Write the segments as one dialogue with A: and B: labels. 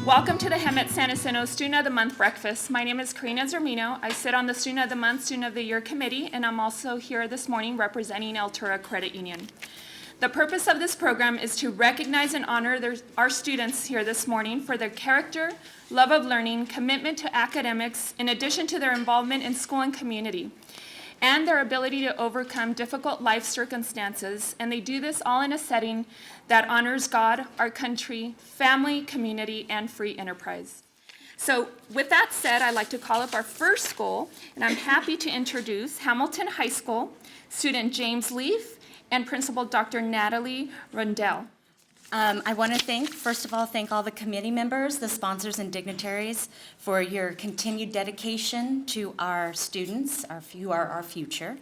A: Welcome to the Hemet San Jacinto Student of the Month breakfast. My name is Karina Zermino. I sit on the Student of the Month, Student of the Year committee, and I'm also here this morning representing Altura Credit Union. The purpose of this program is to recognize and honor our students here this morning for their character, love of learning, commitment to academics, in addition to their involvement in school and community, and their ability to overcome difficult life circumstances. And they do this all in a setting that honors God, our country, family, community, and free enterprise. So with that said, I'd like to call up our first school, and I'm happy to introduce Hamilton High School student James Leaf and Principal Dr. Natalie Rundell.
B: I want to first of all, thank all the committee members, the sponsors and dignitaries for your continued dedication to our students, who are our future.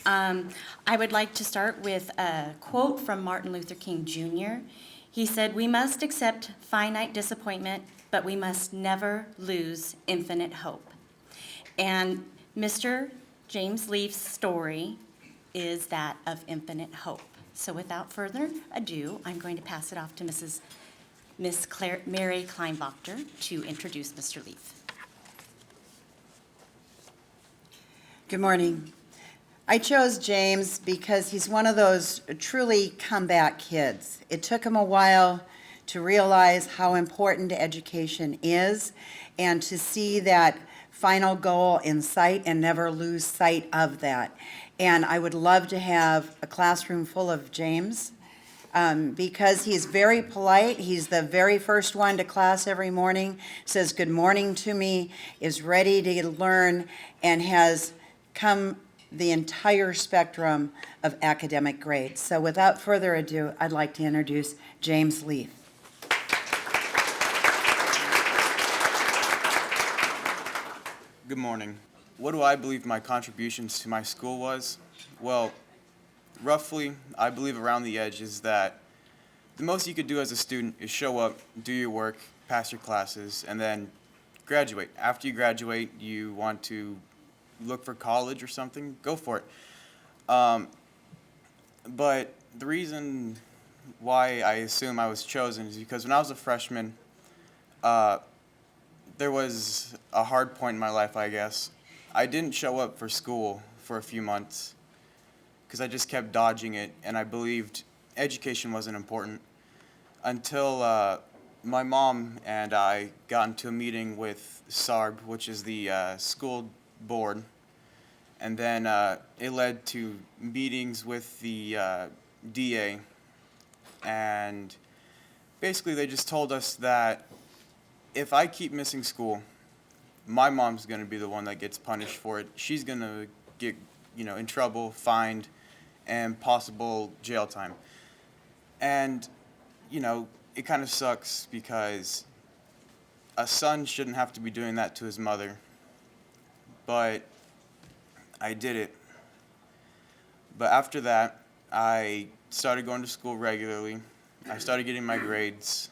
B: I would like to start with a quote from Martin Luther King Jr. He said, "We must accept finite disappointment, but we must never lose infinite hope." And Mr. James Leaf's story is that of infinite hope. So without further ado, I'm going to pass it off to Miss Mary Kleinwachter to introduce Mr. Leaf.
C: Good morning. I chose James because he's one of those truly comeback kids. It took him a while to realize how important education is and to see that final goal in sight and never lose sight of that. And I would love to have a classroom full of James because he's very polite. He's the very first one to class every morning, says good morning to me, is ready to learn, and has come the entire spectrum of academic grades. So without further ado, I'd like to introduce James Leaf.
D: Good morning. What do I believe my contributions to my school was? Well, roughly, I believe around the edge is that the most you could do as a student is show up, do your work, pass your classes, and then graduate. After you graduate, you want to look for college or something, go for it. But the reason why I assume I was chosen is because when I was a freshman, there was a hard point in my life, I guess. I didn't show up for school for a few months because I just kept dodging it, and I believed education wasn't important until my mom and I got into a meeting with SARB, which is the school board, and then it led to meetings with the DA, and basically they just told us that if I keep missing school, my mom's going to be the one that gets punished for it. She's going to get, in trouble, fined, and possible jail time. And, it kind of sucks because a son shouldn't have to be doing that to his mother. But I did it. But after that, I started going to school regularly. I started getting my grades.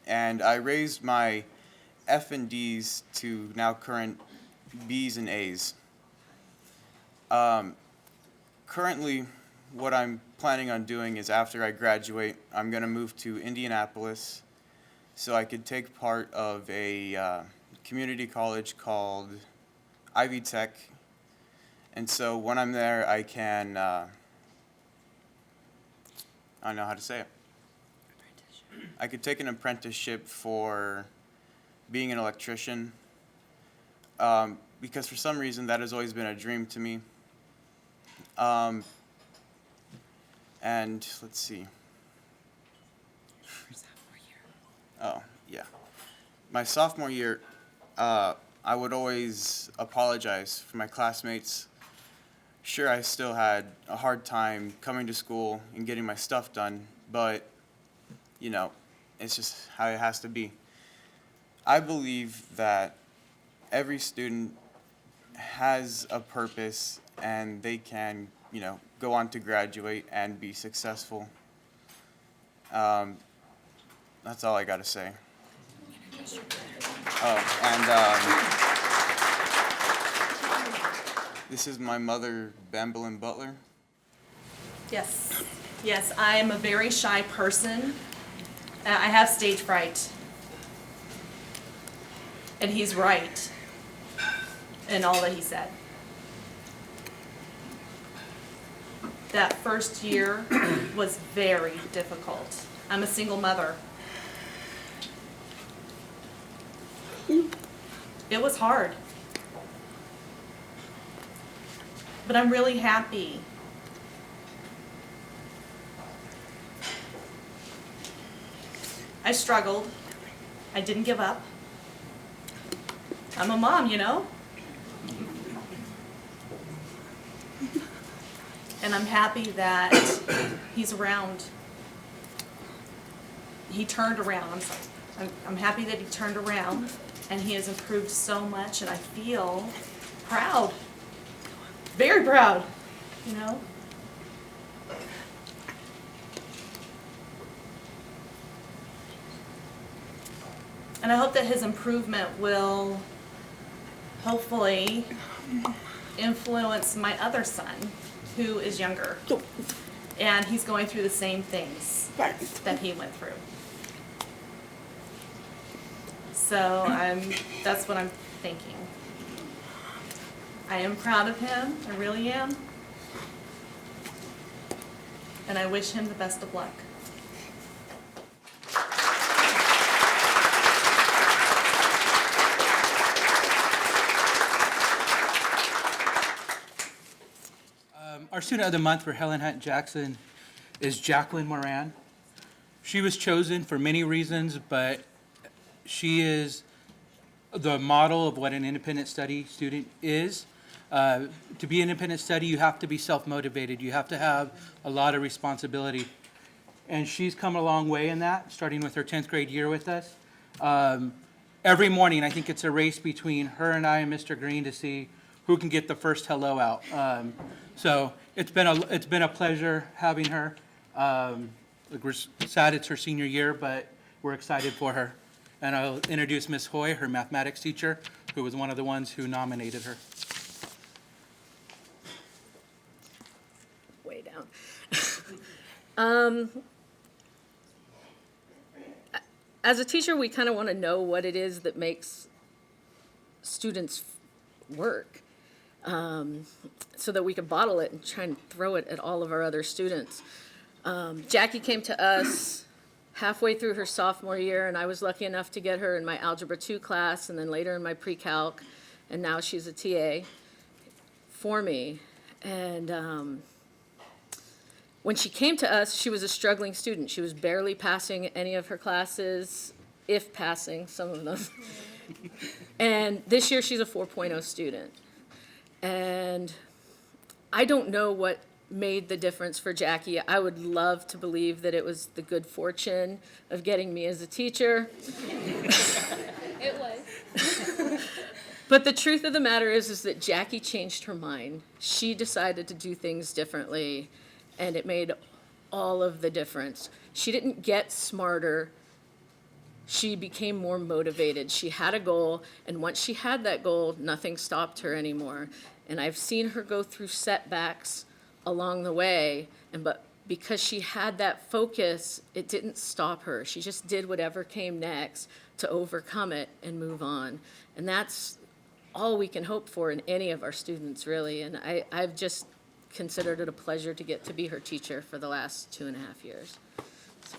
D: And I raised my F and D's to now current B's and A's. Currently, what I'm planning on doing is after I graduate, I'm going to move to Indianapolis so I could take part of a community college called Ivy Tech. And so when I'm there, I can, I don't know how to say it. I could take an apprenticeship for being an electrician, because for some reason that has always been a dream to me. And let's see. Oh, yeah. My sophomore year, I would always apologize for my classmates. Sure, I still had a hard time coming to school and getting my stuff done, but, it's just how it has to be. I believe that every student has a purpose and they can, go on to graduate and be successful. That's all I got to say. Oh, and this is my mother, Bambalin Butler.
E: Yes, I am a very shy person. I have stage fright. And he's right in all that he said. That first year was very difficult. I'm a single mother. It was hard. But I'm really happy. I struggled. I didn't give up. I'm a mom, you know? And I'm happy that he's around. He turned around, I'm sorry. I'm happy that he turned around and he has improved so much, and I feel proud. Very proud, you know? And I hope that his improvement will hopefully influence my other son, who is younger. And he's going through the same things that he went through. So that's what I'm thinking. I am proud of him, I really am. And I wish him the best of luck.
F: Our student of the month for Helen Hunt Jackson is Jacqueline Moran. She was chosen for many reasons, but she is the model of what an independent study student is. To be an independent study, you have to be self-motivated. You have to have a lot of responsibility. And she's come a long way in that, starting with her 10th grade year with us. Every morning, I think it's a race between her and I and Mr. Green to see who can get the first hello out. So it's been a pleasure having her. We're sad it's her senior year, but we're excited for her. And I'll introduce Ms. Hoy, her mathematics teacher, who was one of the ones who nominated her.
G: Way down. As a teacher, we kind of want to know what it is that makes students work, so that we can bottle it and try and throw it at all of our other students. Jackie came to us halfway through her sophomore year, and I was lucky enough to get her in my Algebra 2 class, and then later in my pre-calc, and now she's a TA for me. And when she came to us, she was a struggling student. She was barely passing any of her classes, if passing some of them. And this year, she's a 4.0 student. And I don't know what made the difference for Jackie. I would love to believe that it was the good fortune of getting me as a teacher.
A: It was.
G: But the truth of the matter is that Jackie changed her mind. She decided to do things differently, and it made all of the difference. She didn't get smarter. She became more motivated. She had a goal, and once she had that goal, nothing stopped her anymore. And I've seen her go through setbacks along the way, but because she had that focus, it didn't stop her. She just did whatever came next to overcome it and move on. And that's all we can hope for in any of our students, really. And I've just considered it a pleasure to get to be her teacher for the last 2.5 years. So.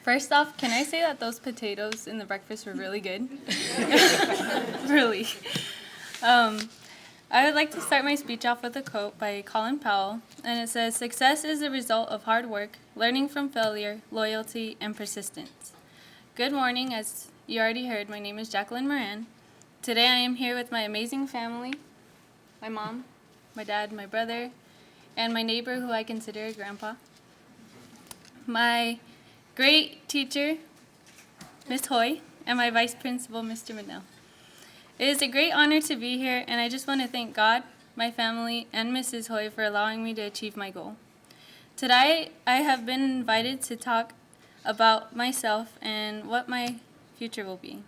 H: First off, can I say that those potatoes in the breakfast were really good? Really. I would like to start my speech off with a quote by Colin Powell, and it says, "Success is the result of hard work, learning from failure, loyalty, and persistence." Good morning. As you already heard, my name is Jacqueline Moran. Today I am here with my amazing family, my mom, my dad, my brother, and my neighbor who I consider a grandpa. My great teacher, Ms. Hoy, and my vice principal, Mr. Midnell. It is a great honor to be here, and I just want to thank God, my family, and Mrs. Hoy for allowing me to achieve my goal. Today, I have been invited to talk about myself and what my future will be.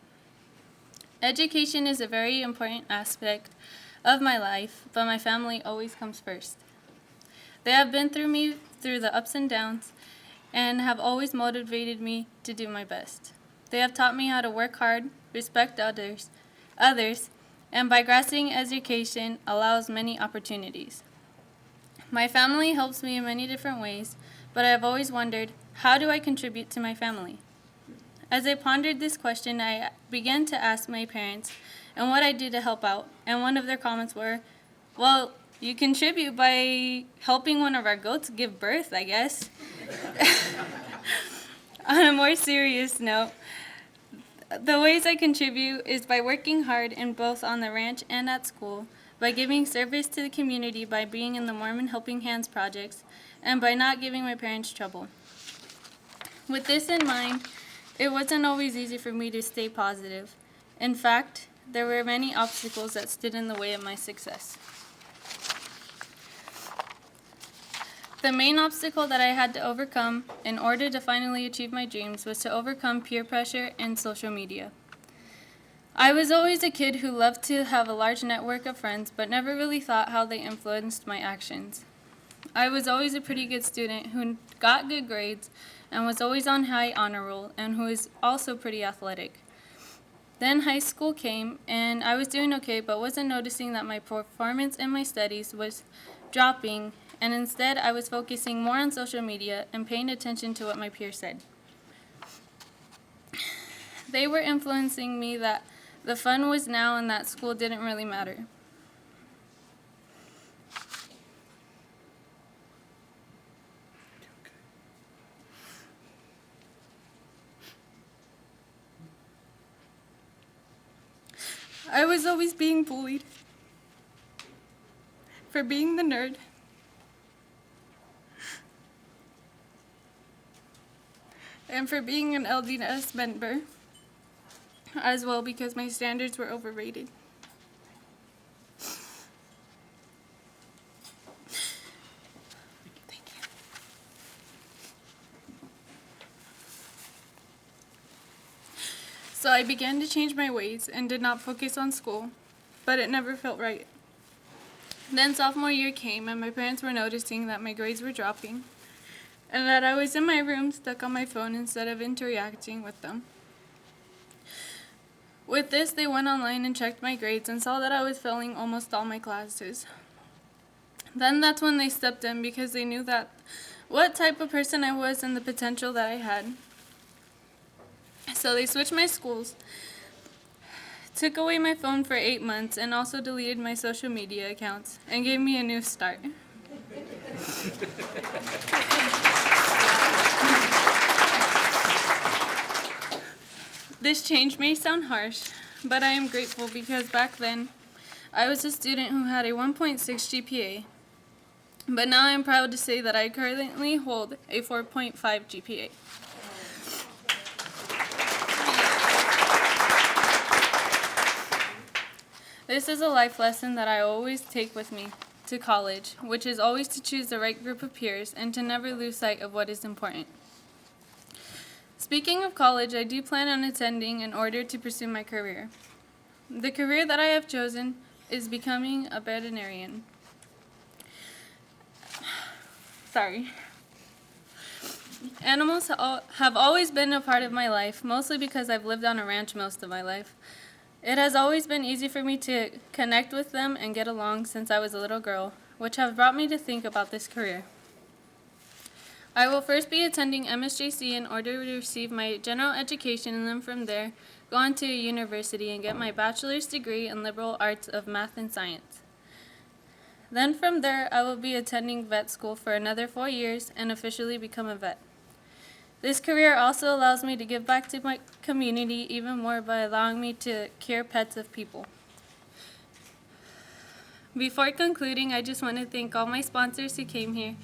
H: Education is a very important aspect of my life, but my family always comes first. They have been through the ups and downs and have always motivated me to do my best. They have taught me how to work hard, respect others, and by grasping education allows many opportunities. My family helps me in many different ways, but I have always wondered, how do I contribute to my family? As I pondered this question, I began to ask my parents and what I did to help out, and one of their comments were, well, you contribute by helping one of our goats give birth, I guess. On a more serious note, the ways I contribute is by working hard in both on the ranch and at school, by giving service to the community by being in the Mormon Helping Hands projects, and by not giving my parents trouble. With this in mind, it wasn't always easy for me to stay positive. In fact, there were many obstacles that stood in the way of my success. The main obstacle that I had to overcome in order to finally achieve my dreams was to overcome peer pressure and social media. I was always a kid who loved to have a large network of friends, but never really thought how they influenced my actions. I was always a pretty good student who got good grades and was always on high honor roll and who was also pretty athletic. Then high school came and I was doing okay, but wasn't noticing that my performance in my studies was dropping, and instead I was focusing more on social media and paying attention to what my peers said. They were influencing me that the fun was now and that school didn't really matter. I was always being bullied for being the nerd. And for being an LDS member as well, because my standards were overrated. Thank you. So I began to change my ways and did not focus on school, but it never felt right. Then sophomore year came and my parents were noticing that my grades were dropping and that I was in my room stuck on my phone instead of interacting with them. With this, they went online and checked my grades and saw that I was failing almost all my classes. Then that's when they stepped in because they knew that what type of person I was and the potential that I had. So they switched my schools, took away my phone for 8 months, and also deleted my social media accounts and gave me a new start. This change may sound harsh, but I am grateful because back then I was a student who had a 1.6 GPA, but now I am proud to say that I currently hold a 4.5 GPA. This is a life lesson that I always take with me to college, which is always to choose the right group of peers and to never lose sight of what is important. Speaking of college, I do plan on attending in order to pursue my career. The career that I have chosen is becoming a veterinarian. Sorry. Animals have always been a part of my life, mostly because I've lived on a ranch most of my life. It has always been easy for me to connect with them and get along since I was a little girl, which have brought me to think about this career. I will first be attending MSJC in order to receive my general education and then from there go on to a university and get my bachelor's degree in liberal arts of math and science. Then from there I will be attending vet school for another 4 years and officially become a vet. This career also allows me to give back to my community even more by allowing me to care pets of people. Before concluding, I just want to thank all my sponsors who came here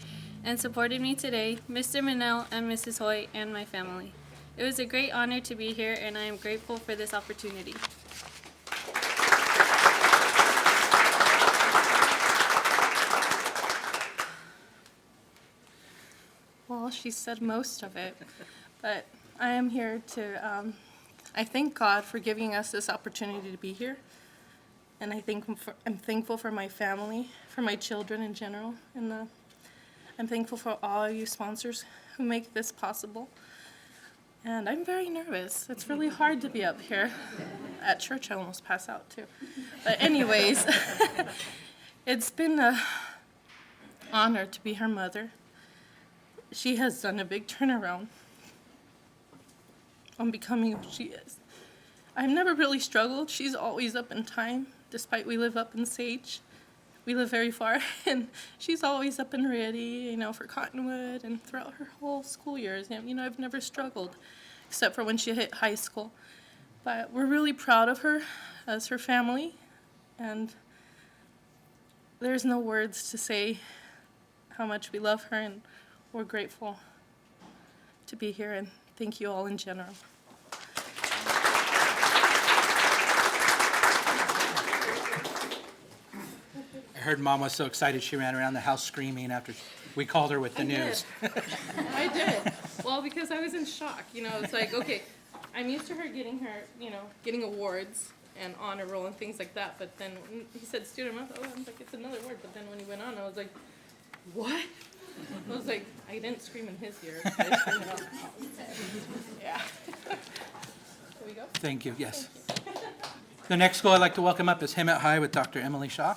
H: and supported me today, Mr. Minnell and Mrs. Hoy, and my family. It was a great honor to be here, and I am grateful for this opportunity.
I: Well, she said most of it, but I am here to, I thank God for giving us this opportunity to be here. And I'm thankful for my family, for my children in general. And I'm thankful for all you sponsors who make this possible. And I'm very nervous. It's really hard to be up here. At church, I almost pass out too. But anyways, it's been an honor to be her mother. She has done a big turnaround on becoming who she is. I've never really struggled. She's always up in time, despite we live up in Sage. We live very far, and she's always up and ready, for Cottonwood, and throughout her whole school years. I've never struggled, except for when she hit high school. But we're really proud of her as her family, and there's no words to say how much we love her, and we're grateful to be here, and thank you all in general.
F: I heard Mom was so excited she ran around the house screaming after we called her with the news.
I: I did. Well, because I was in shock. It's like, okay, I'm used to her getting getting awards and honor roll and things like that. But then when he said student month, I was like, it's another word. But then when he went on, I was like, what? I was like, I didn't scream in his ear. I screamed out loud. Yeah. Here we go.
F: Thank you, yes. The next school I'd like to welcome up is Hemet High with Dr. Emily Shaw.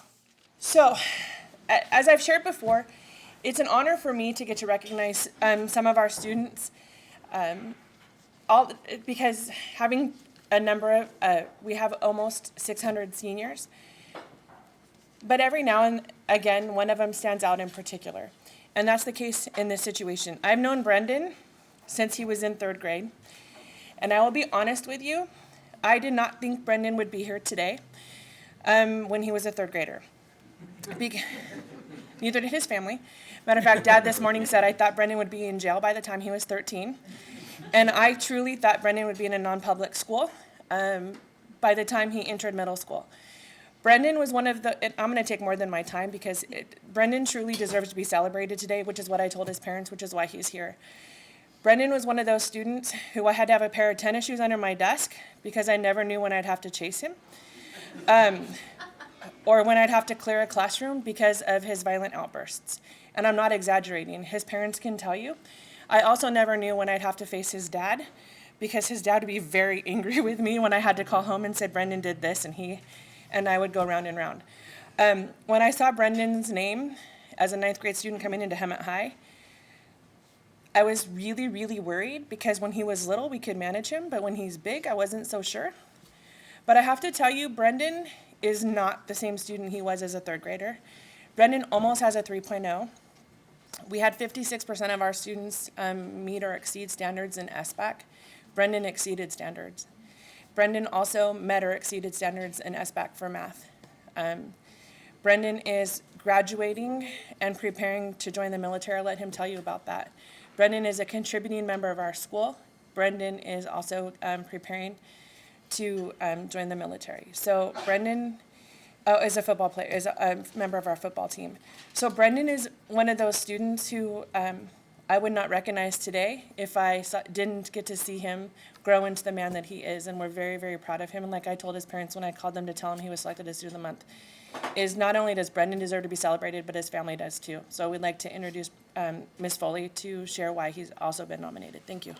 J: So, as I've shared before, it's an honor for me to get to recognize some of our students, because having a number of, we have almost 600 seniors, but every now and again, one of them stands out in particular, and that's the case in this situation. I've known Brendan since he was in 3rd grade, and I will be honest with you, I did not think Brendan would be here today when he was a 3rd grader. Neither did his family. Matter of fact, Dad this morning said, I thought Brendan would be in jail by the time he was 13. And I truly thought Brendan would be in a non-public school by the time he entered middle school. Brendan was one of the, I'm going to take more than my time because Brendan truly deserves to be celebrated today, which is what I told his parents, which is why he's here. Brendan was one of those students who I had to have a pair of tennis shoes under my desk because I never knew when I'd have to chase him. Or when I'd have to clear a classroom because of his violent outbursts. And I'm not exaggerating. His parents can tell you. I also never knew when I'd have to face his dad because his dad would be very angry with me when I had to call home and said, Brendan did this, and I would go round and round. When I saw Brendan's name as a 9th grade student coming into Hemet High, I was really, really worried because when he was little, we could manage him, but when he's big, I wasn't so sure. But I have to tell you, Brendan is not the same student he was as a 3rd grader. Brendan almost has a 3.0. We had 56% of our students meet or exceed standards in SBAC. Brendan exceeded standards. Brendan also met or exceeded standards in SBAC for math. Brendan is graduating and preparing to join the military. I'll let him tell you about that. Brendan is a contributing member of our school. Brendan is also preparing to join the military. So Brendan is a football player, is a member of our football team. So Brendan is one of those students who I would not recognize today if I didn't get to see him grow into the man that he is, and we're very, very proud of him. And like I told his parents when I called them to tell him he was selected as Student of the Month, is not only does Brendan deserve to be celebrated, but his family does too. So we'd like to introduce Ms. Foley to share why he's also been nominated. Thank you.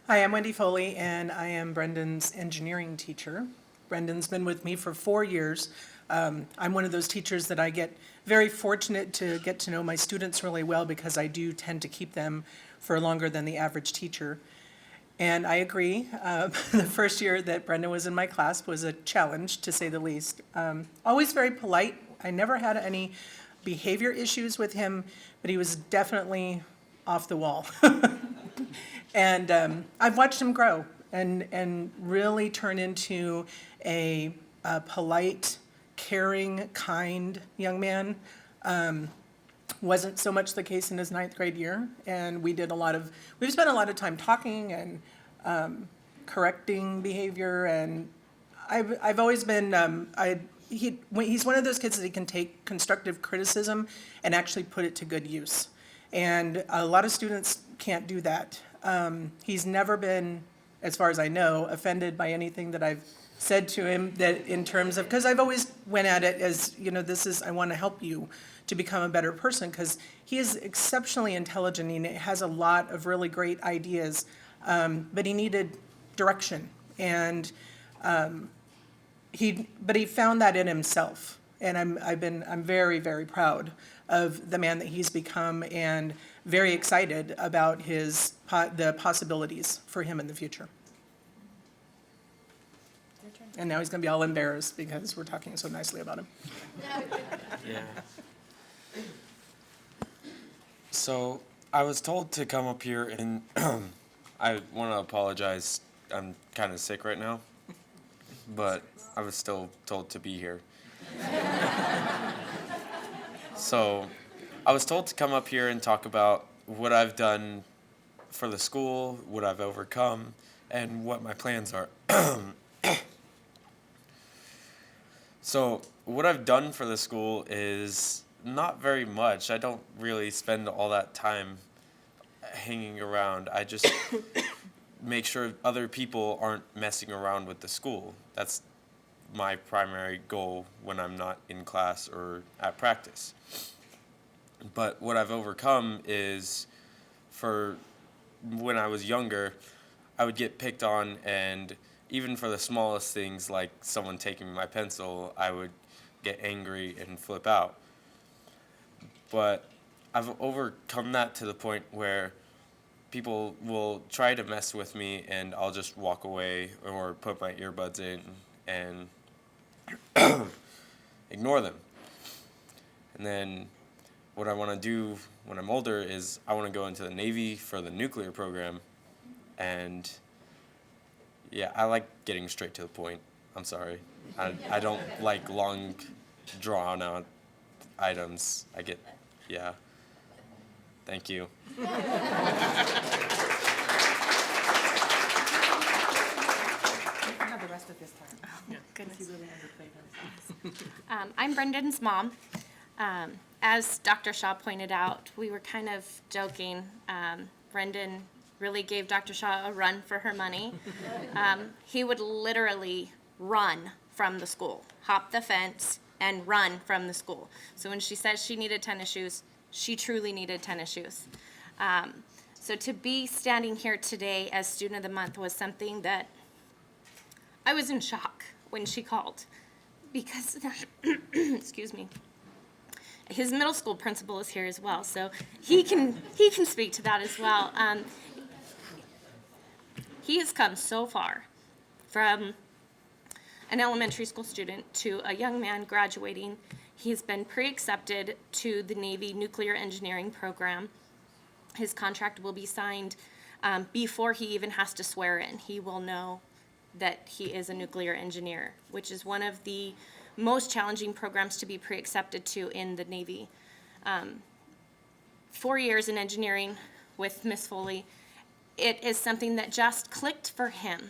K: Hi, I'm Wendy Foley, and I am Brendan's engineering teacher. Brendan's been with me for 4 years. I'm one of those teachers that I get very fortunate to get to know my students really well because I do tend to keep them for longer than the average teacher. And I agree, the first year that Brendan was in my class was a challenge, to say the least. Always very polite. I never had any behavior issues with him, but he was definitely off the wall. And I've watched him grow and really turn into a polite, caring, kind young man. Wasn't so much the case in his 9th grade year, and we've spent a lot of time talking and correcting behavior, and I've always been, he's one of those kids that he can take constructive criticism and actually put it to good use. And a lot of students can't do that. He's never been, as far as I know, offended by anything that I've said to him that in terms of, because I've always went at it as, I want to help you to become a better person, because he is exceptionally intelligent and he has a lot of really great ideas, but he needed direction. And he found that in himself. And I'm very, very proud of the man that he's become and very excited about the possibilities for him in the future. And now he's going to be all embarrassed because we're talking so nicely about him.
L: Yeah. So I was told to come up here and I want to apologize. I'm kind of sick right now, but I was still told to be here. So I was told to come up here and talk about what I've done for the school, what I've overcome, and what my plans are. So what I've done for the school is not very much. I don't really spend all that time hanging around. I just make sure other people aren't messing around with the school. That's my primary goal when I'm not in class or at practice. But what I've overcome is, for when I was younger, I would get picked on, and even for the smallest things, like someone taking my pencil, I would get angry and flip out. But I've overcome that to the point where people will try to mess with me and I'll just walk away or put my earbuds in and ignore them. And then what I want to do when I'm older is I want to go into the Navy for the nuclear program. And yeah, I like getting straight to the point. I'm sorry. I don't like long, drawn out items. Yeah. Thank you.
C: You can have the rest of this time.
M: Oh, goodness.
C: He really underplayed himself.
M: I'm Brendan's mom. As Dr. Shaw pointed out, we were kind of joking. Brendan really gave Dr. Shaw a run for her money. He would literally run from the school, hop the fence, and run from the school. So when she says she needed tennis shoes, she truly needed tennis shoes. So to be standing here today as Student of the Month was something that I was in shock when she called, because, excuse me, his middle school principal is here as well, so he can speak to that as well. He has come so far from an elementary school student to a young man graduating. He's been pre-accepted to the Navy Nuclear Engineering Program. His contract will be signed before he even has to swear in. He will know that he is a nuclear engineer, which is one of the most challenging programs to be pre-accepted to in the Navy. 4 years in engineering with Miss Foley, it is something that just clicked for him.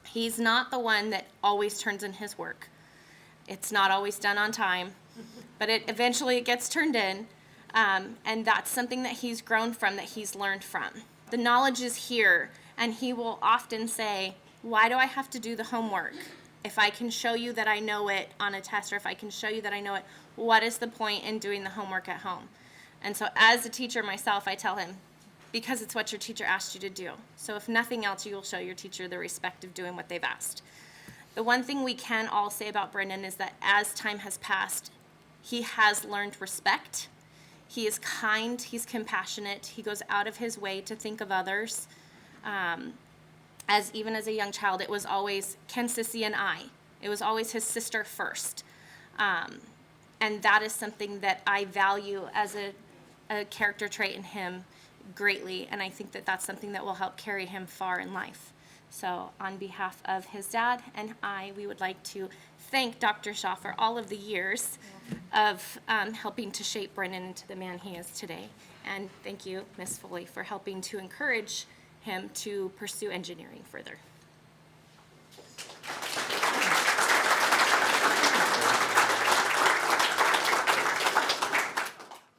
M: He's not the one that always turns in his work. It's not always done on time, but eventually it gets turned in, and that's something that he's grown from, that he's learned from. The knowledge is here, and he will often say, why do I have to do the homework? If I can show you that I know it on a test, or if I can show you that I know it, what is the point in doing the homework at home? And so as a teacher myself, I tell him, because it's what your teacher asked you to do. So if nothing else, you will show your teacher the respect of doing what they've asked. The one thing we can all say about Brendan is that as time has passed, he has learned respect. He is kind, he's compassionate, he goes out of his way to think of others. Even as a young child, it was always Ken, Sissy, and I. It was always his sister first. And that is something that I value as a character trait in him greatly, and I think that that's something that will help carry him far in life. So on behalf of his dad and I, we would like to thank Dr. Shaw for all of the years of helping to shape Brendan into the man he is today. And thank you, Ms. Foley, for helping to encourage him to pursue engineering further.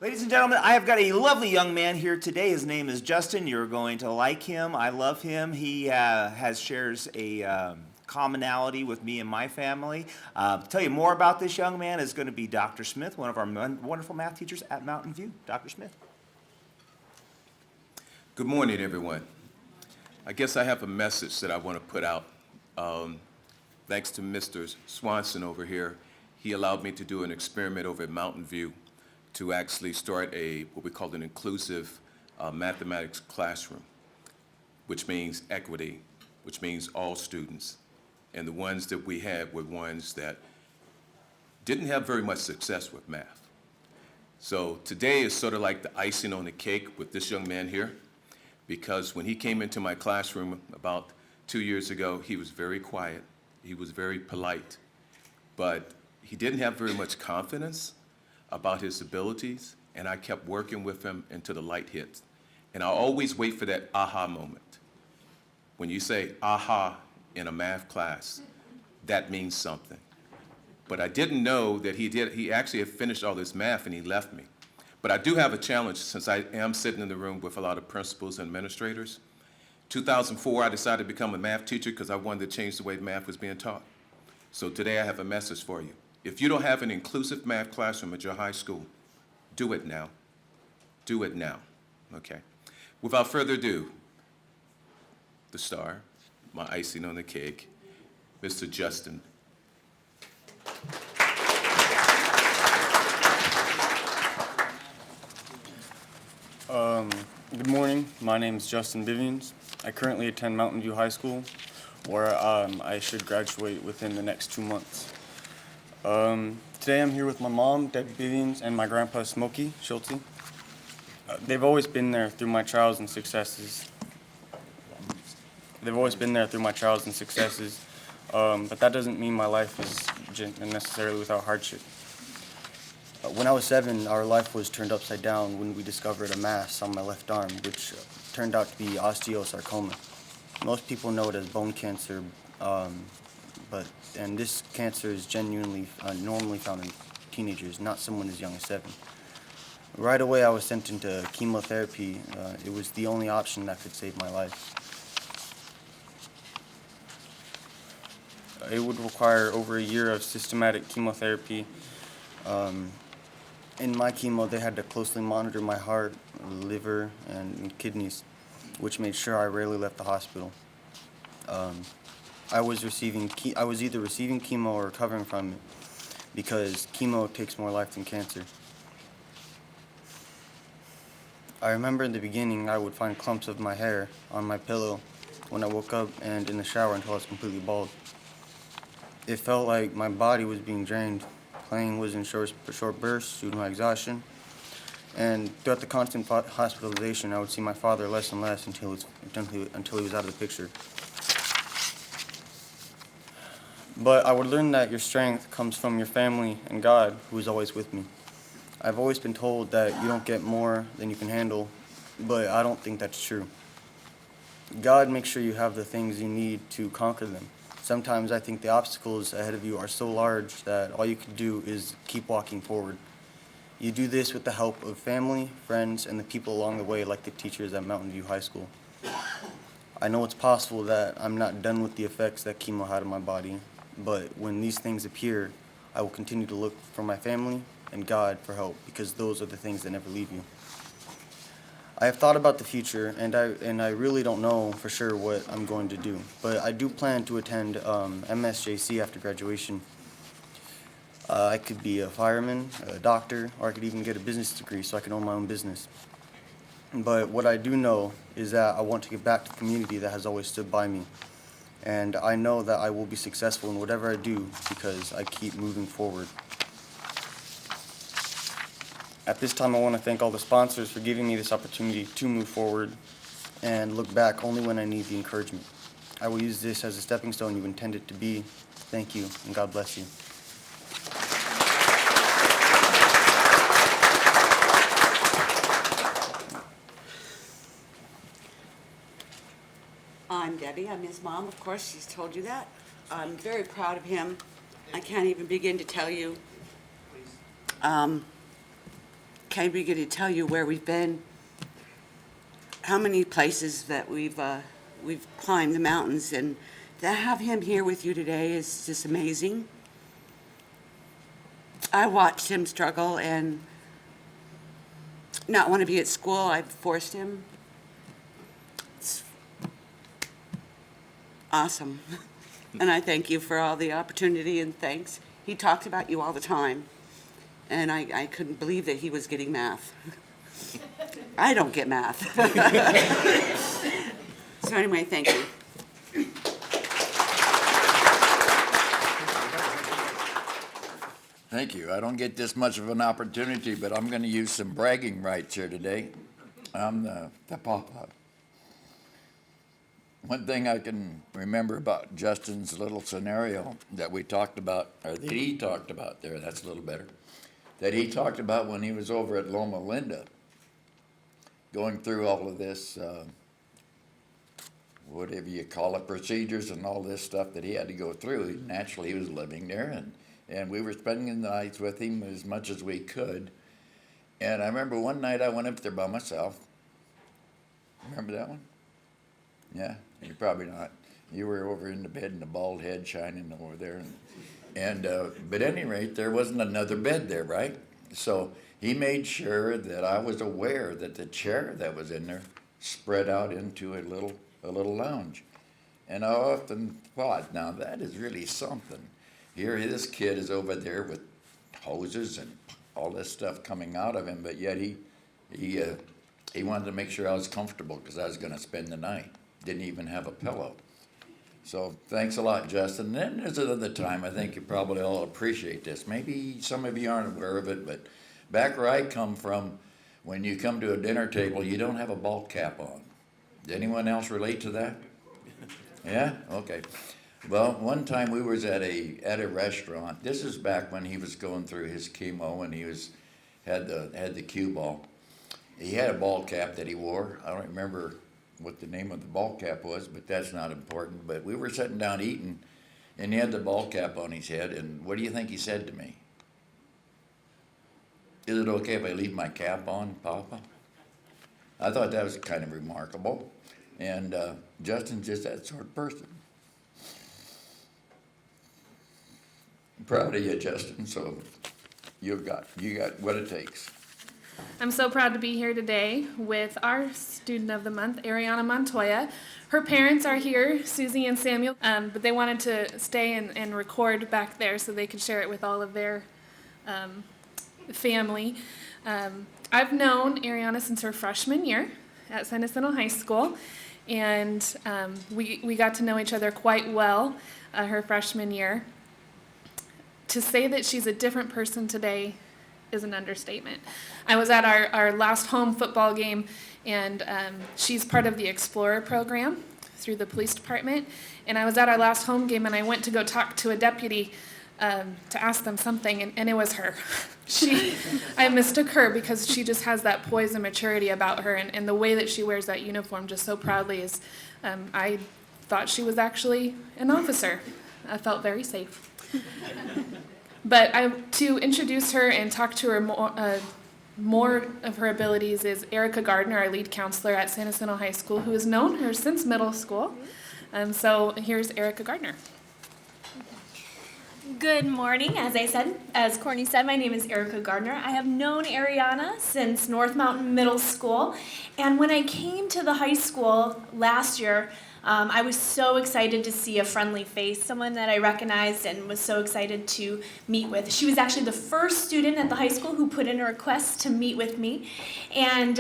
N: Ladies and gentlemen, I have got a lovely young man here today. His name is Justin. You're going to like him. I love him. He shares a commonality with me and my family. To tell you more about this young man is going to be Dr. Smith, one of our wonderful math teachers at Mountain View. Dr. Smith.
O: Good morning, everyone. I guess I have a message that I want to put out. Thanks to Mr. Swanson over here, he allowed me to do an experiment over at Mountain View to actually start what we call an inclusive mathematics classroom, which means equity, which means all students. And the ones that we had were ones that didn't have very much success with math. So today is sort of like the icing on the cake with this young man here, because when he came into my classroom about 2 years ago, he was very quiet, he was very polite, but he didn't have very much confidence about his abilities, and I kept working with him until the light hit. And I always wait for that aha moment. When you say aha in a math class, that means something. But I didn't know that he actually had finished all this math and he left me. But I do have a challenge since I am sitting in the room with a lot of principals and administrators. 2004, I decided to become a math teacher because I wanted to change the way math was being taught. So today I have a message for you. If you don't have an inclusive math classroom at your high school, do it now. Do it now, okay? Without further ado, the star, my icing on the cake, Mr. Justin.
P: Good morning. My name is Justin Vivians. I currently attend Mountain View High School, where I should graduate within the next 2 months. Today I'm here with my mom, Debbie Vivians, and my grandpa, Smokey Schulte. They've always been there through my trials and successes. But that doesn't mean my life is necessarily without hardship. When I was 7, our life was turned upside down when we discovered a mass on my left arm, which turned out to be osteosarcoma. Most people know it as bone cancer, and this cancer is genuinely normally found in teenagers, not someone as young as 7. Right away, I was sent into chemotherapy. It was the only option that could save my life. It would require over a year of systematic chemotherapy. In my chemo, they had to closely monitor my heart, liver, and kidneys, which made sure I rarely left the hospital. I was either receiving chemo or recovering from it, because chemo takes more life than cancer. I remember in the beginning, I would find clumps of my hair on my pillow when I woke up and in the shower until I was completely bald. It felt like my body was being drained. Playing was in short bursts due to my exhaustion. And throughout the constant hospitalization, I would see my father less and less until he was out of the picture. But I would learn that your strength comes from your family and God, who is always with me. I've always been told that you don't get more than you can handle, but I don't think that's true. God makes sure you have the things you need to conquer them. Sometimes I think the obstacles ahead of you are so large that all you can do is keep walking forward. You do this with the help of family, friends, and the people along the way, like the teachers at Mountain View High School. I know it's possible that I'm not done with the effects that chemo had on my body, but when these things appear, I will continue to look for my family and God for help, because those are the things that never leave you. I have thought about the future, and I really don't know for sure what I'm going to do, but I do plan to attend MSJC after graduation. I could be a fireman, a doctor, or I could even get a business degree so I can own my own business. But what I do know is that I want to give back to the community that has always stood by me, and I know that I will be successful in whatever I do because I keep moving forward. At this time, I want to thank all the sponsors for giving me this opportunity to move forward and look back only when I need the encouragement. I will use this as a stepping stone you intend it to be. Thank you, and God bless you.
Q: I'm Debbie. I'm his mom. Of course, she's told you that. I'm very proud of him. I can't even begin to tell you. Can't begin to tell you where we've been, how many places that we've climbed the mountains and to have him here with you today is just amazing. I watched him struggle and not want to be at school. I've forced him. It's awesome. And I thank you for all the opportunity and thanks. He talked about you all the time. And I couldn't believe that he was getting math. I don't get math. So anyway, thank you.
R: Thank you. I don't get this much of an opportunity, but I'm going to use some bragging rights here today. I'm the papa. One thing I can remember about Justin's little scenario that we talked about, or that he talked about there, that's a little better, that he talked about when he was over at Loma Linda, going through all of this, whatever you call it, procedures and all this stuff that he had to go through. Naturally, he was living there, and we were spending the nights with him as much as we could. And I remember one night I went up there by myself. Remember that one? Yeah, you probably not. You were over in the bed and the bald head shining over there. But at any rate, there wasn't another bed there, right? So he made sure that I was aware that the chair that was in there spread out into a little lounge. And I often thought, now that is really something. Here this kid is over there with hoses and all this stuff coming out of him, but yet he wanted to make sure I was comfortable because I was going to spend the night. Didn't even have a pillow. So thanks a lot, Justin. And then there's another time, I think you probably all appreciate this. Maybe some of you aren't aware of it, but back where I come from, when you come to a dinner table, you don't have a ball cap on. Did anyone else relate to that? Yeah? Okay. Well, one time we was at a restaurant. This is back when he was going through his chemo and he had the cue ball. He had a ball cap that he wore. I don't remember what the name of the ball cap was, but that's not important. But we were sitting down eating, and he had the ball cap on his head, and what do you think he said to me? Is it okay if I leave my cap on, Papa? I thought that was kind of remarkable, and Justin's just that sort of person. I'm proud of you, Justin, so you got what it takes.
A: I'm so proud to be here today with our Student of the Month, Ariana Montoya. Her parents are here, Susie and Samuel, but they wanted to stay and record back there so they could share it with all of their family. I've known Ariana since her freshman year at San Jacinto High School, and we got to know each other quite well her freshman year. To say that she's a different person today is an understatement. I was at our last home football game, and she's part of the Explorer program through the police department. And I was at our last home game, and I went to go talk to a deputy to ask them something, and it was her. I mistook her because she just has that poise and maturity about her, and the way that she wears that uniform just so proudly is, I thought she was actually an officer. I felt very safe. But to introduce her and talk to her more of her abilities is Erica Gardner, our lead counselor at San Jacinto High School, who has known her since middle school. So here's Erica Gardner.
S: Good morning. As Courtney said, my name is Erica Gardner. I have known Ariana since North Mountain Middle School. And when I came to the high school last year, I was so excited to see a friendly face, someone that I recognized and was so excited to meet with. She was actually the first student at the high school who put in a request to meet with me. And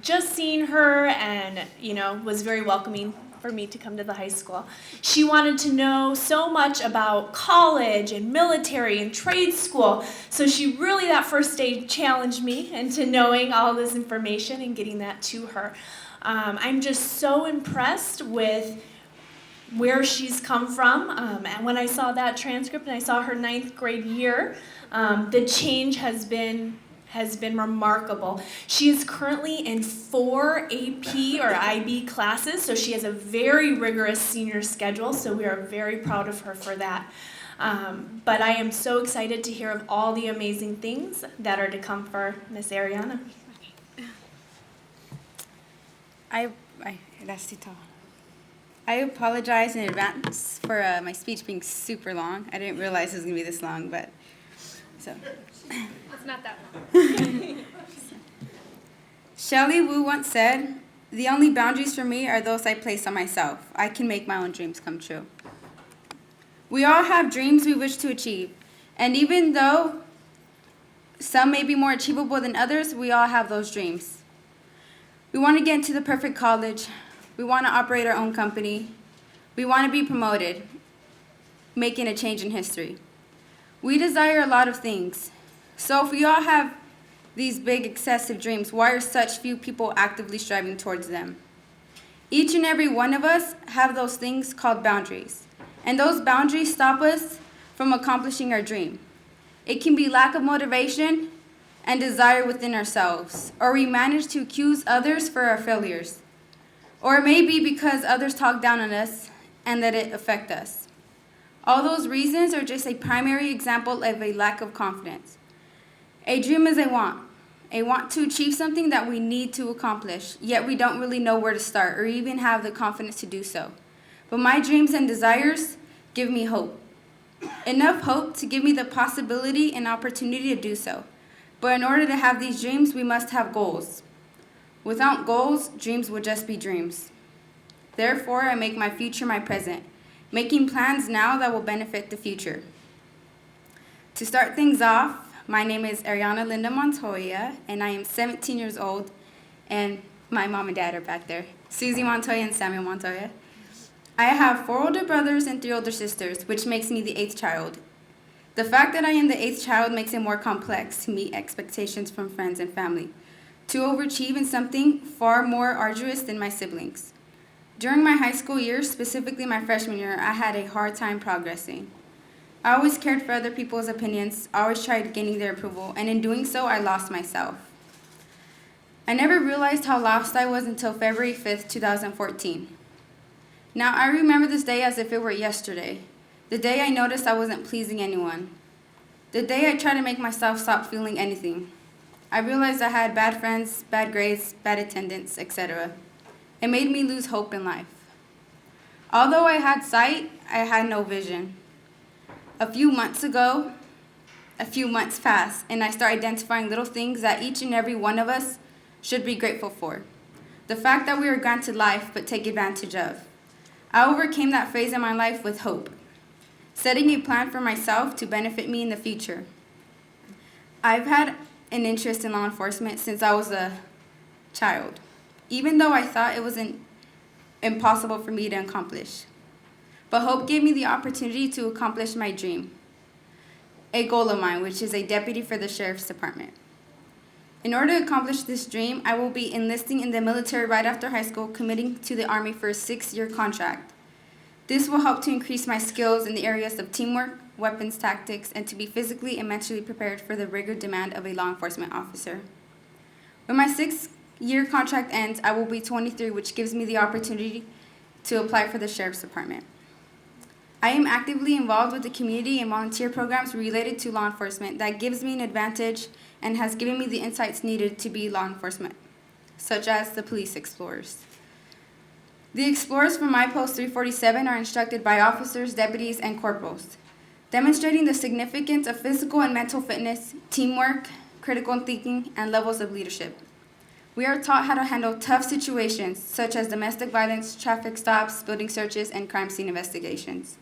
S: just seeing her and, was very welcoming for me to come to the high school. She wanted to know so much about college and military and trade school. So she really, that first day, challenged me into knowing all this information and getting that to her. I'm just so impressed with where she's come from. And when I saw that transcript and I saw her 9th grade year, the change has been remarkable. She is currently in 4 AP or IB classes, so she has a very rigorous senior schedule, so we are very proud of her for that. But I am so excited to hear of all the amazing things that are to come for Miss Ariana.
T: I apologize in advance for my speech being super long. I didn't realize it was going to be this long, but so.
S: It's not that long.
T: Shelley Wu once said, "The only boundaries for me are those I place on myself. I can make my own dreams come true." We all have dreams we wish to achieve, and even though some may be more achievable than others, we all have those dreams. We want to get into the perfect college. We want to operate our own company. We want to be promoted, making a change in history. We desire a lot of things. So if we all have these big, excessive dreams, why are such few people actively striving towards them? Each and every one of us have those things called boundaries. And those boundaries stop us from accomplishing our dream. It can be lack of motivation and desire within ourselves, or we manage to accuse others for our failures. Or it may be because others talk down on us and let it affect us. All those reasons are just a primary example of a lack of confidence. A dream is a want to achieve something that we need to accomplish, yet we don't really know where to start or even have the confidence to do so. But my dreams and desires give me hope. Enough hope to give me the possibility and opportunity to do so. But in order to have these dreams, we must have goals. Without goals, dreams would just be dreams. Therefore, I make my future my present, making plans now that will benefit the future. To start things off, my name is Ariana Linda Montoya, and I am 17 years old, and my mom and dad are back there, Susie Montoya and Samuel Montoya. I have 4 older brothers and 3 older sisters, which makes me the 8th child. The fact that I am the 8th child makes it more complex to meet expectations from friends and family, to overachieve in something far more arduous than my siblings. During my high school years, specifically my freshman year, I had a hard time progressing. I always cared for other people's opinions, I always tried gaining their approval, and in doing so, I lost myself. I never realized how lost I was until February 5th, 2014. Now, I remember this day as if it were yesterday, the day I noticed I wasn't pleasing anyone, the day I tried to make myself stop feeling anything. I realized I had bad friends, bad grades, bad attendance, etc. It made me lose hope in life. Although I had sight, I had no vision. A few months passed, and I started identifying little things that each and every one of us should be grateful for. The fact that we are granted life but take advantage of. I overcame that phase in my life with hope, setting a plan for myself to benefit me in the future. I've had an interest in law enforcement since I was a child, even though I thought it was impossible for me to accomplish. But hope gave me the opportunity to accomplish my dream, a goal of mine, which is a deputy for the sheriff's department. In order to accomplish this dream, I will be enlisting in the military right after high school, committing to the Army for a 6-year contract. This will help to increase my skills in the areas of teamwork, weapons tactics, and to be physically and mentally prepared for the rigor demand of a law enforcement officer. When my 6-year contract ends, I will be 23, which gives me the opportunity to apply for the sheriff's department. I am actively involved with the community and volunteer programs related to law enforcement that gives me an advantage and has given me the insights needed to be law enforcement, such as the police explorers. The explorers from my post 347 are instructed by officers, deputies, and corporals, demonstrating the significance of physical and mental fitness, teamwork, critical thinking, and levels of leadership. We are taught how to handle tough situations such as domestic violence, traffic stops, building searches, and crime scene investigations.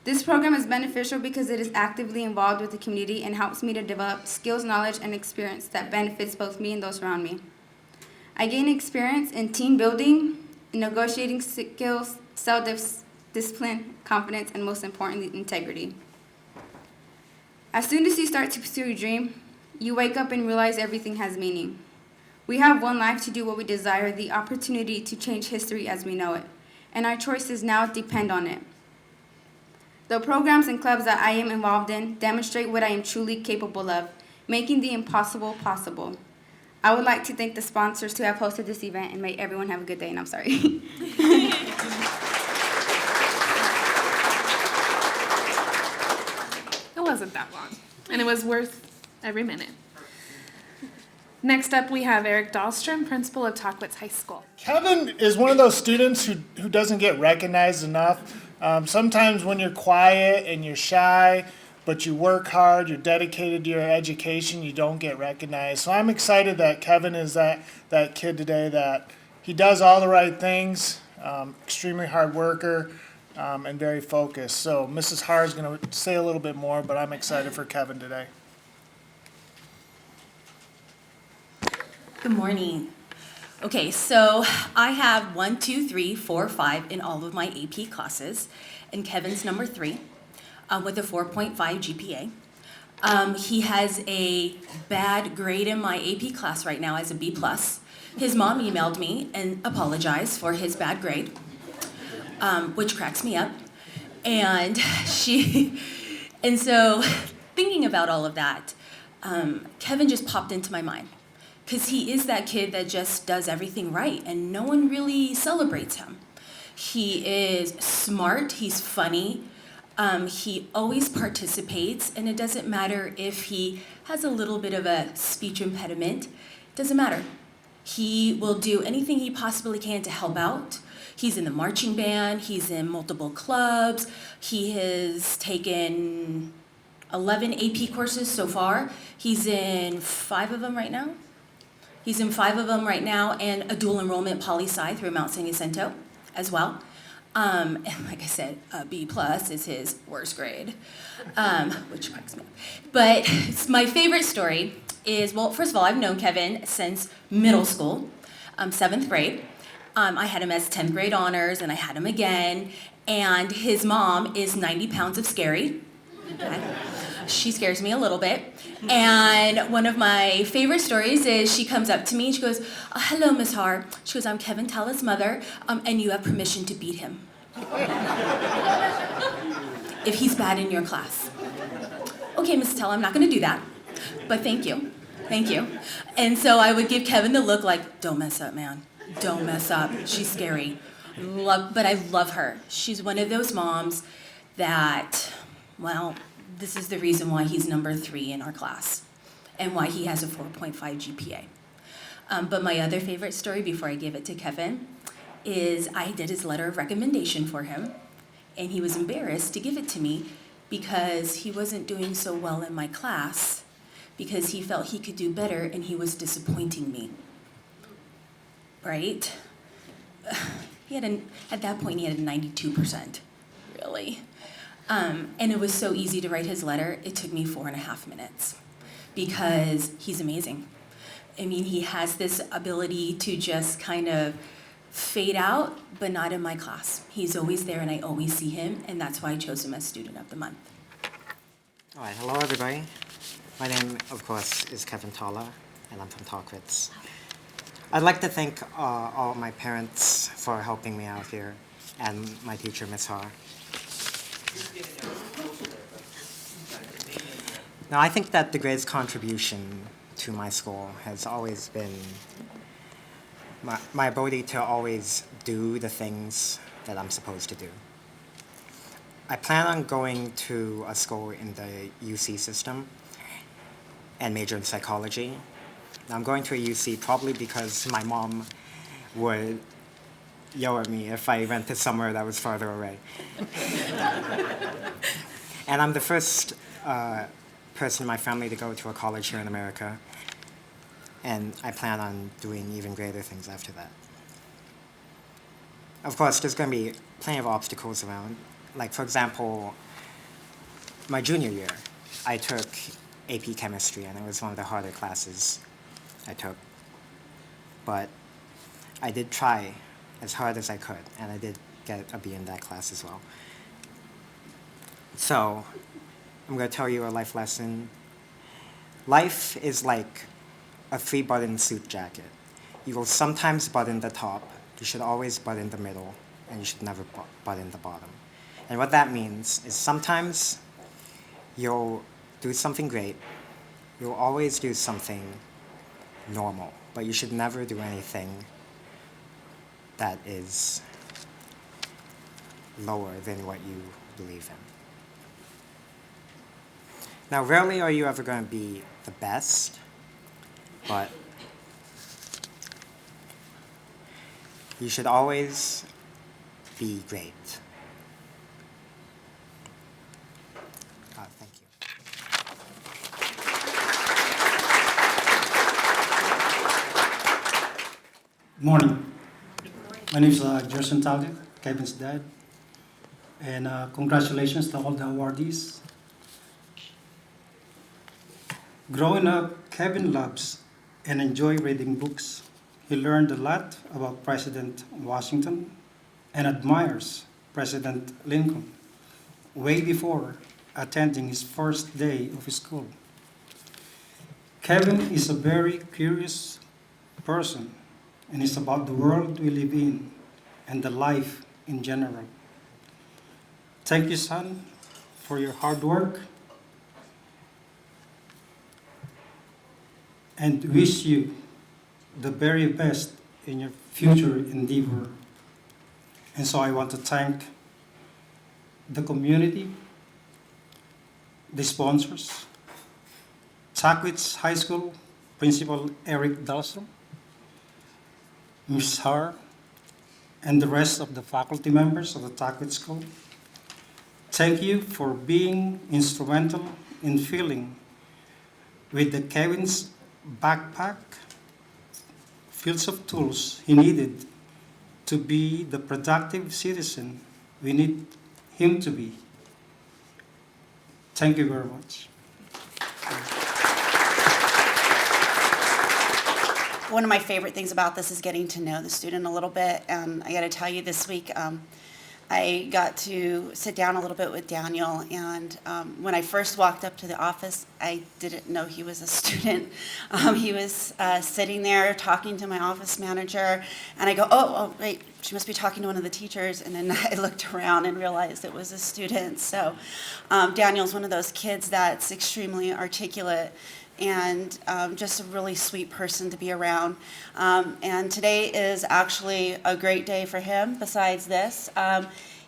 T: This program is beneficial because it is actively involved with the community and helps me to develop skills, knowledge, and experience that benefits both me and those around me. I gain experience in team building, negotiating skills, self-discipline, confidence, and most importantly, integrity. As soon as you start to pursue your dream, you wake up and realize everything has meaning. We have one life to do what we desire, the opportunity to change history as we know it, and our choices now depend on it. The programs and clubs that I am involved in demonstrate what I am truly capable of, making the impossible possible. I would like to thank the sponsors who have hosted this event, and may everyone have a good day, and I'm sorry.
I: It wasn't that long, and it was worth every minute.
S: Next up, we have Eric Dahlstrom, principal of Tockwitz High School.
U: Kevin is one of those students who doesn't get recognized enough. Sometimes when you're quiet and you're shy, but you work hard, you're dedicated to your education, you don't get recognized. So I'm excited that Kevin is that kid today, that he does all the right things, extremely hard worker, and very focused. So Mrs. Har is going to say a little bit more, but I'm excited for Kevin today.
B: Good morning. Okay, so I have 1, 2, 3, 4, 5 in all of my AP classes, and Kevin's number 3 with a 4.5 GPA. He has a bad grade in my AP class right now as a B+. His mom emailed me and apologized for his bad grade, which cracks me up. And so thinking about all of that, Kevin just popped into my mind. Because he is that kid that just does everything right, and no one really celebrates him. He is smart, he's funny, he always participates, and it doesn't matter if he has a little bit of a speech impediment, it doesn't matter. He will do anything he possibly can to help out. He's in the marching band, he's in multiple clubs, he has taken 11 AP courses so far. He's in 5 of them right now. He's in 5 of them right now, and a dual enrollment poli-sci through Mount San Jacinto as well. And like I said, a B+ is his worst grade, which cracks me up. But my favorite story is, well, first of all, I've known Kevin since middle school, 7th grade. I had him as 10th grade honors, and I had him again. And his mom is 90 pounds of scary. Okay. She scares me a little bit. And one of my favorite stories is she comes up to me and she goes, "Hello, Miss Har." She goes, "I'm Kevin Tella's mother, and you have permission to beat him if he's bad in your class." Okay, Mrs. Tella, I'm not going to do that, but thank you. Thank you. And so I would give Kevin the look like, "Don't mess up, man. Don't mess up. She's scary." But I love her. She's one of those moms that, well, this is the reason why he's number 3 in our class and why he has a 4.5 GPA. But my other favorite story before I give it to Kevin is I did his letter of recommendation for him, and he was embarrassed to give it to me because he wasn't doing so well in my class because he felt he could do better and he was disappointing me. Right? At that point, he had a 92%, really. And it was so easy to write his letter, it took me 4.5 minutes because he's amazing. I mean, he has this ability to just kind of fade out, but not in my class. He's always there and I always see him, and that's why I chose him as Student of the Month.
V: All right, hello everybody. My name, of course, is Kevin Talla, and I'm from Tockwitz. I'd like to thank all my parents for helping me out here, and my teacher, Ms. Har. Now, I think that the greatest contribution to my school has always been my ability to always do the things that I'm supposed to do. I plan on going to a school in the UC system and major in psychology. Now, I'm going to a UC probably because my mom would yell at me if I went to somewhere that was farther away. And I'm the first person in my family to go to a college here in America, and I plan on doing even greater things after that. Of course, there's going to be plenty of obstacles around. Like, for example, my junior year, I took AP Chemistry, and it was one of the harder classes I took. But I did try as hard as I could, and I did get a B in that class as well. So, I'm going to tell you a life lesson. Life is like a 3-button suit jacket. You will sometimes button the top, you should always button the middle, and you should never button the bottom. And what that means is sometimes you'll do something great, you'll always do something normal, but you should never do anything that is lower than what you believe in. Now, rarely are you ever going to be the best, but You should always be great. Thank you.
D: Good morning. My name is Gerson Taldi, Kevin's dad. And congratulations to all the awardees. Growing up, Kevin loves and enjoys reading books. He learned a lot about President Washington and admires President Lincoln way before attending his first day of school. Kevin is a very curious person, and it's about the world we live in and the life in general. Thank you, son, for your hard work, and wish you the very best in your future endeavor. And so I want to thank the community, the sponsors, Tackwitz High School Principal Eric Dahlstrom, Ms. Har, and the rest of the faculty members of the Tackwitz School. Thank you for being instrumental in filling with the Kevin's backpack fields of tools he needed to be the productive citizen we need him to be. Thank you very much.
B: One of my favorite things about this is getting to know the student a little bit. And I got to tell you, this week I got to sit down a little bit with Daniel. And when I first walked up to the office, I didn't know he was a student. He was sitting there talking to my office manager. And I go, oh, wait, she must be talking to one of the teachers. And then I looked around and realized it was a student. So Daniel's one of those kids that's extremely articulate and just a really sweet person to be around. And today is actually a great day for him besides this.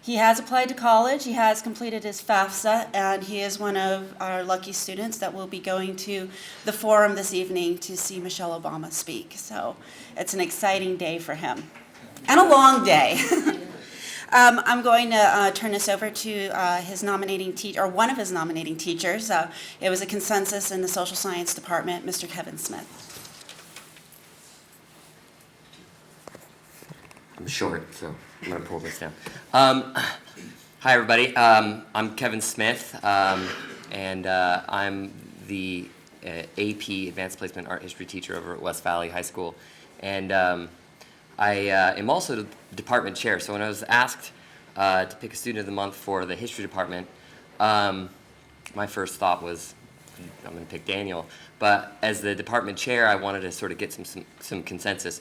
B: He has applied to college, he has completed his FAFSA, and he is one of our lucky students that will be going to the forum this evening to see Michelle Obama speak. So it's an exciting day for him, and a long day. I'm going to turn this over to his nominating teacher, or one of his nominating teachers. It was a consensus in the social science department, Mr. Kevin Smith.
E: I'm short, so I'm going to pull this down. Hi, everybody. I'm Kevin Smith, and I'm the AP Advanced Placement Art History teacher over at West Valley High School. And I am also the department chair, so when I was asked to pick a student of the month for the history department, my first thought was, I'm going to pick Daniel. But as the department chair, I wanted to sort of get some consensus.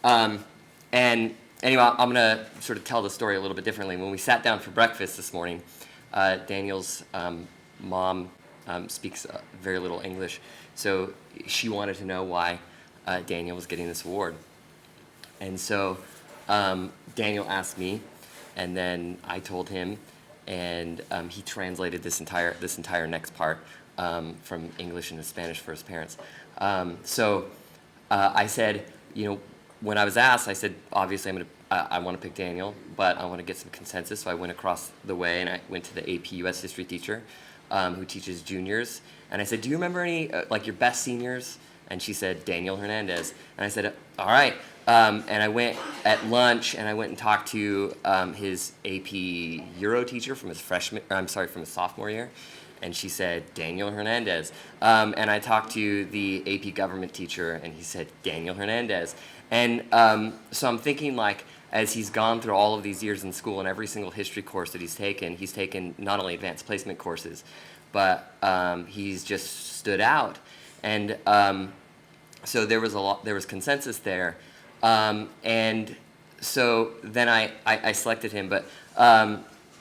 E: And anyway, I'm going to sort of tell the story a little bit differently. When we sat down for breakfast this morning, Daniel's mom speaks very little English, so she wanted to know why Daniel was getting this award. And so Daniel asked me, and then I told him, and he translated this entire next part from English into Spanish for his parents. So I said, you know, when I was asked, I said, obviously I want to pick Daniel, but I want to get some consensus. So I went across the way and I went to the AP US history teacher who teaches juniors, and I said, do you remember any like your best seniors? And she said, Daniel Hernandez. And I said, all right. And I went at lunch and I went and talked to his AP Euro teacher from his sophomore year. And she said, Daniel Hernandez. And I talked to the AP government teacher and he said, Daniel Hernandez. And so I'm thinking, like, as he's gone through all of these years in school and every single history course that he's taken not only advanced placement courses, but he's just stood out. And so there was consensus there. And so then I selected him, but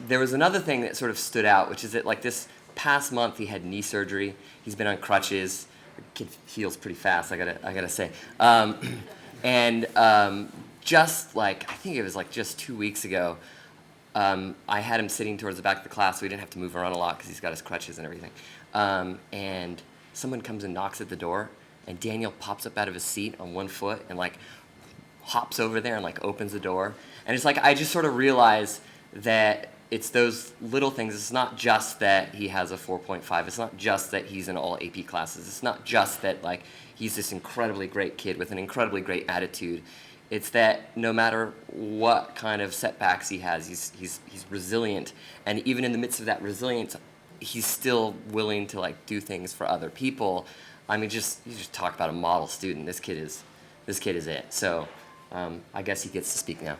E: there was another thing that sort of stood out, which is that, like, this past month he had knee surgery. He's been on crutches. The kid heals pretty fast, I gotta say. And just like, I think it was like just 2 weeks ago, I had him sitting towards the back of the class so he didn't have to move around a lot because he's got his crutches and everything. And someone comes and knocks at the door, and Daniel pops up out of his seat on one foot and, like, hops over there and like opens the door. And it's like I just sort of realize that it's those little things. It's not just that he has a 4.5. It's not just that he's in all AP classes. It's not just that like he's this incredibly great kid with an incredibly great attitude. It's that no matter what kind of setbacks he has, he's resilient. And even in the midst of that resilience, he's still willing to like do things for other people. I mean, you just talk about a model student. This kid is it. So I guess he gets to speak now.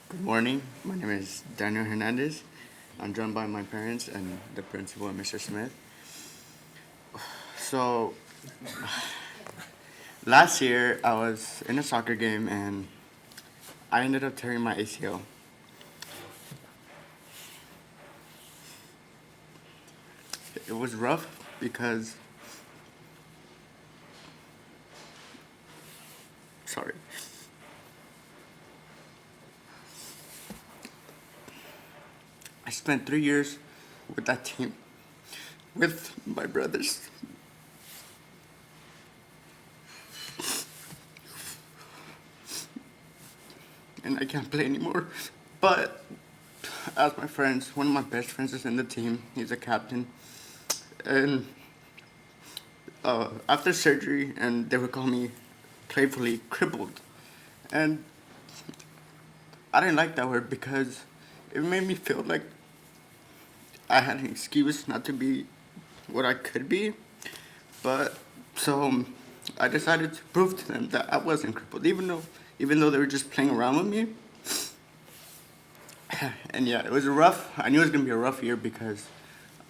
P: Good morning. My name is Daniel Hernandez. I'm joined by my parents and the principal, Mr. Smith. So, last year I was in a soccer game and I ended up tearing my ACL. It was rough because, sorry. I spent 3 years with that team, with my brothers. And I can't play anymore. But as my friends, one of my best friends is in the team. He's a captain. And after surgery, and they would call me playfully crippled. And I didn't like that word because it made me feel like I had an excuse not to be what I could be. But so I decided to prove to them that I wasn't crippled, even though they were just playing around with me. And yeah, it was I knew it was gonna be a rough year because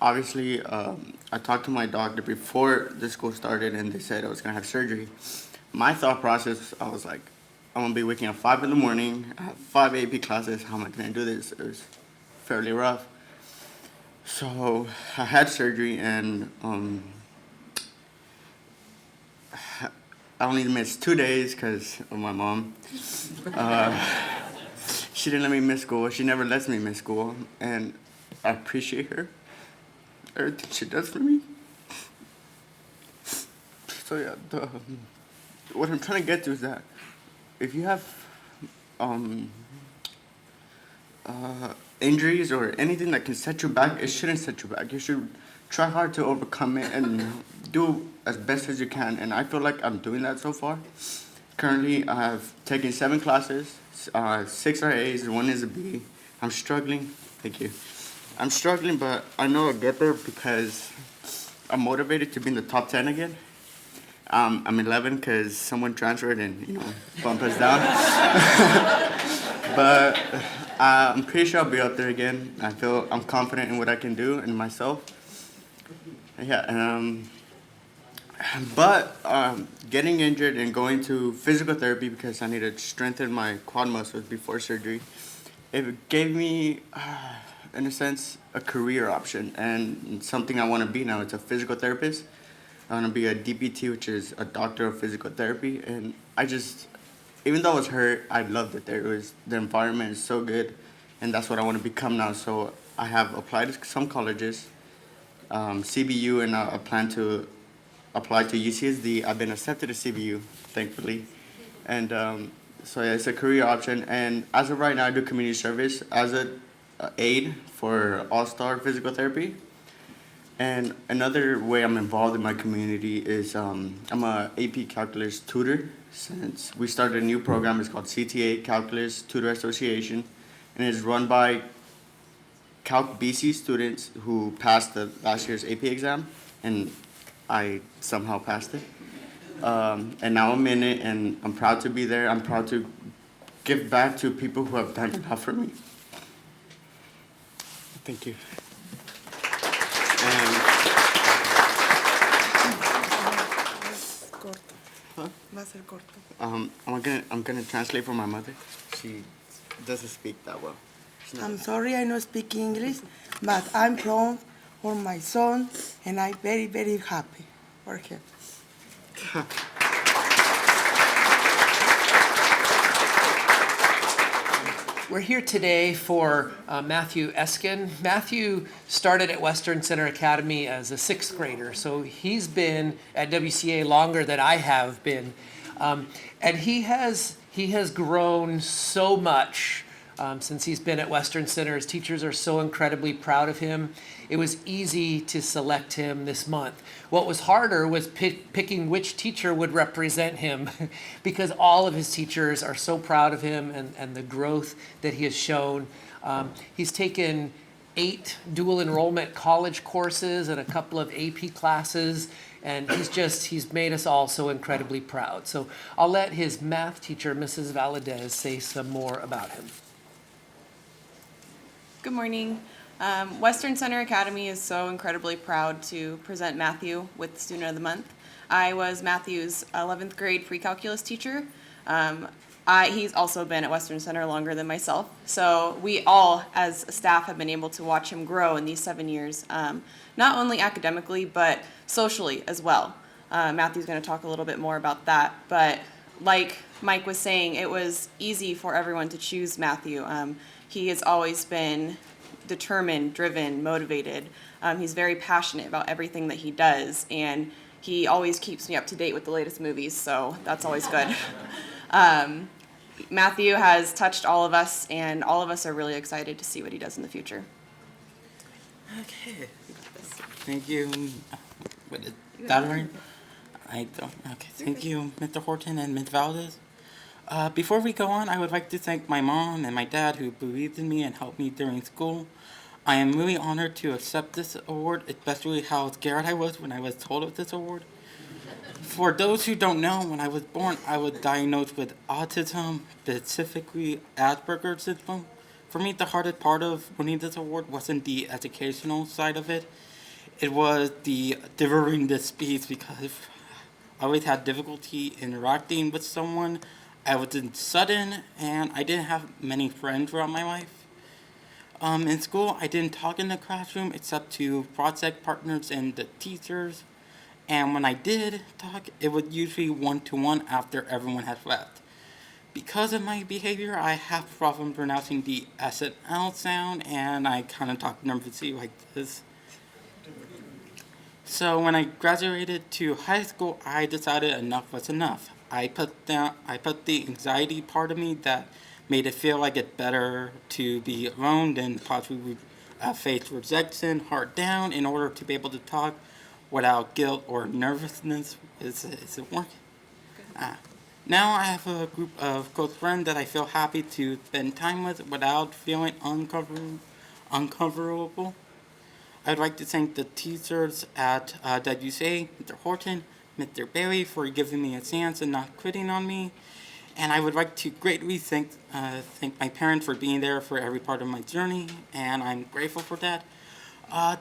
P: obviously I talked to my doctor before the school started and they said I was gonna have surgery. My thought process, I was like, I'm gonna be waking up 5 in the morning, I have 5 AP classes, how am I gonna do this? It was fairly rough. So I had surgery and I only missed 2 days because of my mom. She didn't let me miss school. She never lets me miss school, and I appreciate her, everything she does for me. So yeah, what I'm trying to get to is that if you have injuries or anything that can set you back, it shouldn't set you back. You should try hard to overcome it and do as best as you can. And I feel like I'm doing that so far. Currently, I have taken 7 classes, 6 are A's and 1 is a B. I'm struggling. Thank you. I'm struggling, but I know I'll get there because I'm motivated to be in the top 10 again. I'm 11 because someone transferred and, bumped us down. But I'm pretty sure I'll be up there again. I'm confident in what I can do and myself. Yeah, but getting injured and going to physical therapy because I needed to strengthen my quad muscles before surgery, it gave me, in a sense, a career option and something I want to be now. It's a physical therapist. I want to be a DPT, which is a doctor of physical therapy. And even though I was hurt, I loved it there. The environment is so good, and that's what I want to become now. So I have applied to some colleges, CBU, and I plan to apply to UCSD. I've been accepted to CBU, thankfully. And so yeah, it's a career option. And as of right now, I do community service as an aide for All-Star Physical Therapy. And another way I'm involved in my community is I'm a AP Calculus tutor. Since we started a new program, it's called CTA, Calculus Tutor Association, and it's run by Calc BC students who passed the last year's AP exam, and I somehow passed it. And now I'm in it, and I'm proud to be there. I'm proud to give back to people who have done enough for me. Thank you. I'm gonna translate for my mother. She doesn't speak that well.
G: I'm sorry I don't speak English, but I'm proud for my son, and I'm very, very happy for him.
F: We're here today for Matthew Eskin. Matthew started at Western Center Academy as a 6th grader, so he's been at WCA longer than I have been. And he has grown so much since he's been at Western Center. His teachers are so incredibly proud of him. It was easy to select him this month. What was harder was picking which teacher would represent him because all of his teachers are so proud of him and the growth that he has shown. He's taken 8 dual enrollment college courses and a couple of AP classes, and he's made us all so incredibly proud. So I'll let his math teacher, Mrs. Valadez, say some more about him.
H: Good morning. Western Center Academy is so incredibly proud to present Matthew with Student of the Month. I was Matthew's 11th grade pre-calculus teacher. He's also been at Western Center longer than myself. So we all, as a staff, have been able to watch him grow in these 7 years, not only academically, but socially as well. Matthew's going to talk a little bit more about that. But like Mike was saying, it was easy for everyone to choose Matthew. He has always been determined, driven, motivated. He's very passionate about everything that he does, and he always keeps me up to date with the latest movies, so that's always good. Matthew has touched all of us, and all of us are really excited to see what he does in the future.
W: Okay. Thank you. What is that right? Okay. Thank you, Mr. Horton and Ms. Valdez. Before we go on, I would like to thank my mom and my dad who believed in me and helped me during school. I am really honored to accept this award, especially how scared I was when I was told of this award. For those who don't know, when I was born, I was diagnosed with autism, specifically Asperger's syndrome. For me, the hardest part of winning this award wasn't the educational side of it. It was the delivering the speech because I always had difficulty interacting with someone. I was sudden, and I didn't have many friends throughout my life. In school, I didn't talk in the classroom except to project partners and the teachers. And when I did talk, it was usually one-to-one after everyone had left. Because of my behavior, I have problem pronouncing the S and L sound, and I kind of talk nervously like this. So when I graduated to high school, I decided enough was enough. I put the anxiety part of me that made it feel like it's better to be alone than possibly face rejection, heart down, in order to be able to talk without guilt or nervousness. Is it working? Now I have a group of close friends that I feel happy to spend time with without feeling uncomfortable. I'd like to thank the teachers at WCA, Mr. Horton, Mr. Bailey, for giving me a chance and not quitting on me. And I would like to greatly thank my parents for being there for every part of my journey, and I'm grateful for that.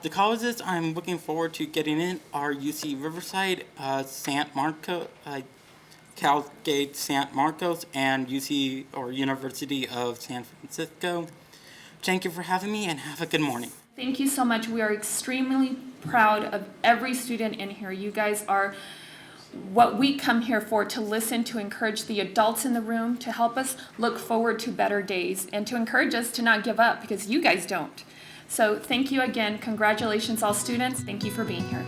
W: The colleges I'm looking forward to getting in are UC Riverside, San Marcos, Cal State San Marcos, and UC or University of San Francisco. Thank you for having me, and have a good morning.
A: Thank you so much. We are extremely proud of every student in here. You guys are what we come here for, to listen, to encourage the adults in the room, to help us look forward to better days, and to encourage us to not give up, because you guys don't. So thank you again. Congratulations, all students. Thank you for being here.